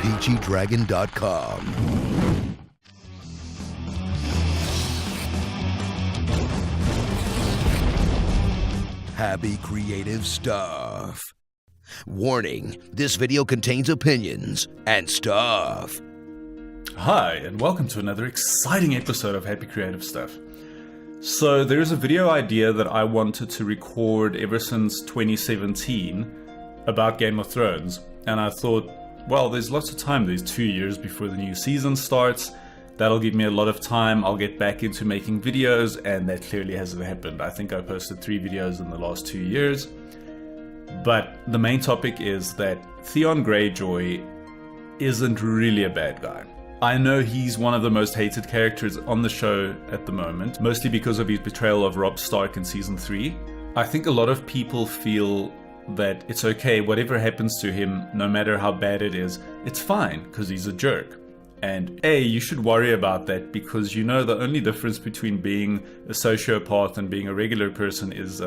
peachydragon.com. Happy creative stuff. Warning, this video contains opinions and stuff. Hi, and welcome to another exciting episode of Happy Creative Stuff. So there's a video idea that I wanted to record ever since 2017 about Game of Thrones, and I thought, well, there's lots of time, there's 2 years before the new season starts. That'll give me a lot of time, I'll get back into making videos, and that clearly hasn't happened. I think I posted 3 videos in the last 2 years. But the main topic is that Theon Greyjoy isn't really a bad guy. I know he's one of the most hated characters on the show at the moment, mostly because of his betrayal of Robb Stark in Season 3. I think a lot of people feel that it's okay, whatever happens to him, no matter how bad it is, it's fine, because he's a jerk. And you should worry about that, because you know the only difference between being a sociopath and being a regular person is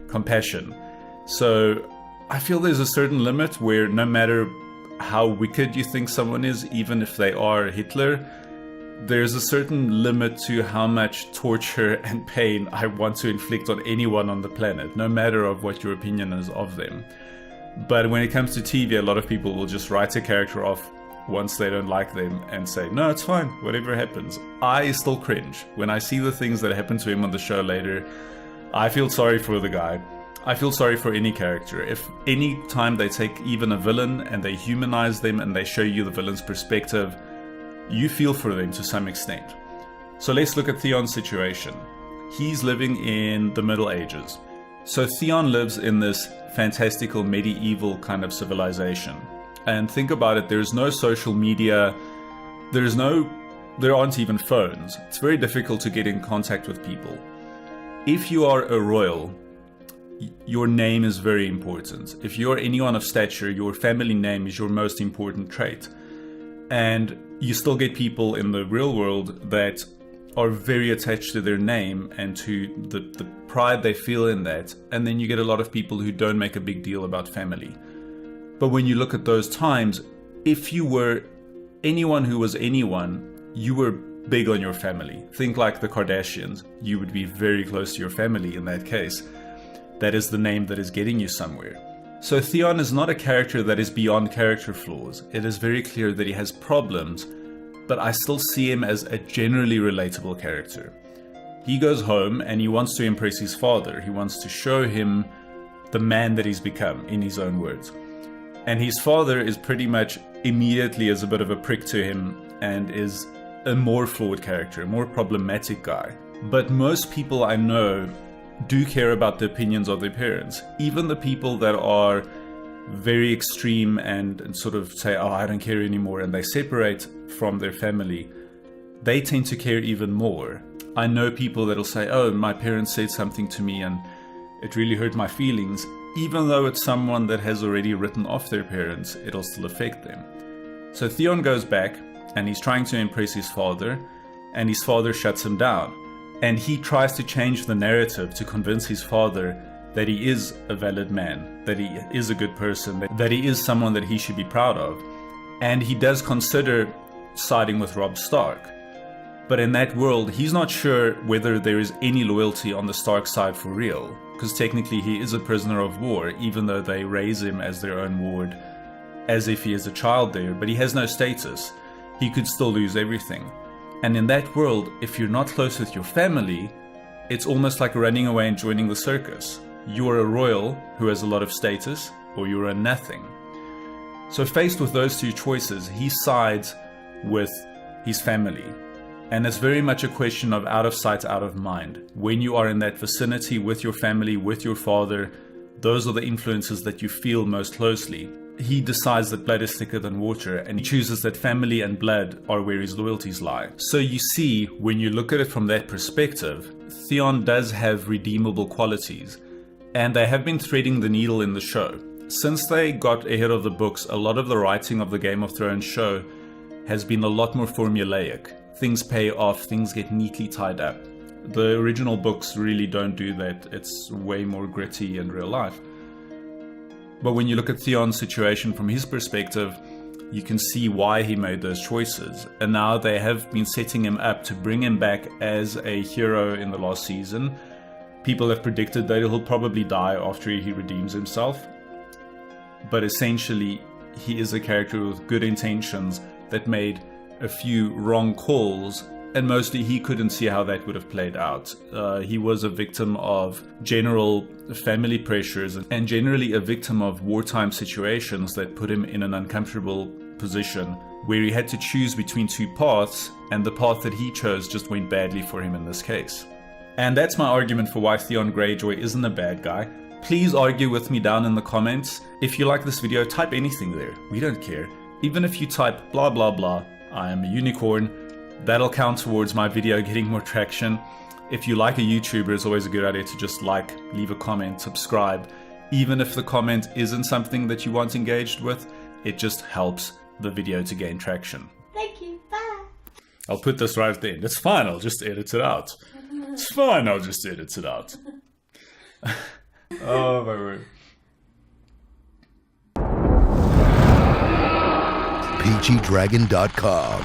compassion. So I feel there's a certain limit where no matter how wicked you think someone is, even if they are Hitler, there's a certain limit to how much torture and pain I want to inflict on anyone on the planet, no matter of what your opinion is of them. But when it comes to TV, a lot of people will just write a character off once they don't like them and say, no, it's fine, whatever happens. I still cringe. When I see the things that happen to him on the show later, I feel sorry for the guy. I feel sorry for any character. If any time they take even a villain and they humanize them and they show you the villain's perspective, you feel for them to some extent. So let's look at Theon's situation. He's living in the Middle Ages. So Theon lives in this fantastical medieval kind of civilization. And think about it, there's no social media, there aren't even phones. It's very difficult to get in contact with people. If you are a royal, your name is very important. If you're anyone of stature, your family name is your most important trait. And you still get people in the real world that are very attached to their name and to the pride they feel in that. And then you get a lot of people who don't make a big deal about family. But when you look at those times, if you were anyone who was anyone, you were big on your family. Think like the Kardashians. You would be very close to your family in that case. That is the name that is getting you somewhere. So Theon is not a character that is beyond character flaws. It is very clear that he has problems, but I still see him as a generally relatable character. He goes home and he wants to impress his father. He wants to show him the man that he's become, in his own words. And his father is pretty much immediately as a bit of a prick to him and is a more flawed character, a more problematic guy. But most people I know do care about the opinions of their parents. Even the people that are very extreme and sort of say, oh, I don't care anymore, and they separate from their family, they tend to care even more. I know people that'll say, oh, my parents said something to me and it really hurt my feelings. Even though it's someone that has already written off their parents, it'll still affect them. So Theon goes back and he's trying to impress his father, and his father shuts him down. And he tries to change the narrative to convince his father that he is a valid man, that he is a good person, that he is someone that he should be proud of. And he does consider siding with Robb Stark. But in that world, he's not sure whether there is any loyalty on the Stark side for real, because technically he is a prisoner of war, even though they raise him as their own ward, as if he is a child there, but he has no status. He could still lose everything. And in that world, if you're not close with your family, it's almost like running away and joining the circus. You're a royal who has a lot of status, or you're a nothing. So faced with those two choices, he sides with his family. And it's very much a question of out of sight, out of mind. When you are in that vicinity with your family, with your father, those are the influences that you feel most closely. He decides that blood is thicker than water, and he chooses that family and blood are where his loyalties lie. So you see, when you look at it from that perspective, Theon does have redeemable qualities, and they have been threading the needle in the show. Since they got ahead of the books, a lot of the writing of the Game of Thrones show has been a lot more formulaic. Things pay off, things get neatly tied up. The original books really don't do that. It's way more gritty and real life. But when you look at Theon's situation from his perspective, you can see why he made those choices. And now they have been setting him up to bring him back as a hero in the last season. People have predicted that he'll probably die after he redeems himself. But essentially, he is a character with good intentions that made a few wrong calls, and mostly he couldn't see how that would have played out. He was a victim of general family pressures and generally a victim of wartime situations that put him in an uncomfortable position where he had to choose between two paths, and the path that he chose just went badly for him in this case. And that's my argument for why Theon Greyjoy isn't a bad guy. Please argue with me down in the comments. If you like this video, type anything there. We don't care. Even if you type blah blah blah, I am a unicorn, that'll count towards my video getting more traction. If you like a YouTuber, it's always a good idea to just like, leave a comment, subscribe. Even if the comment isn't something that you want engaged with, it just helps the video to gain traction. Thank you. Bye. I'll put this right at the end. It's fine, I'll just edit it out. It's fine, I'll just edit it out. Oh my word. PGDragon.com.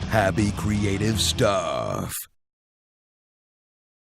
Happy creative stuff.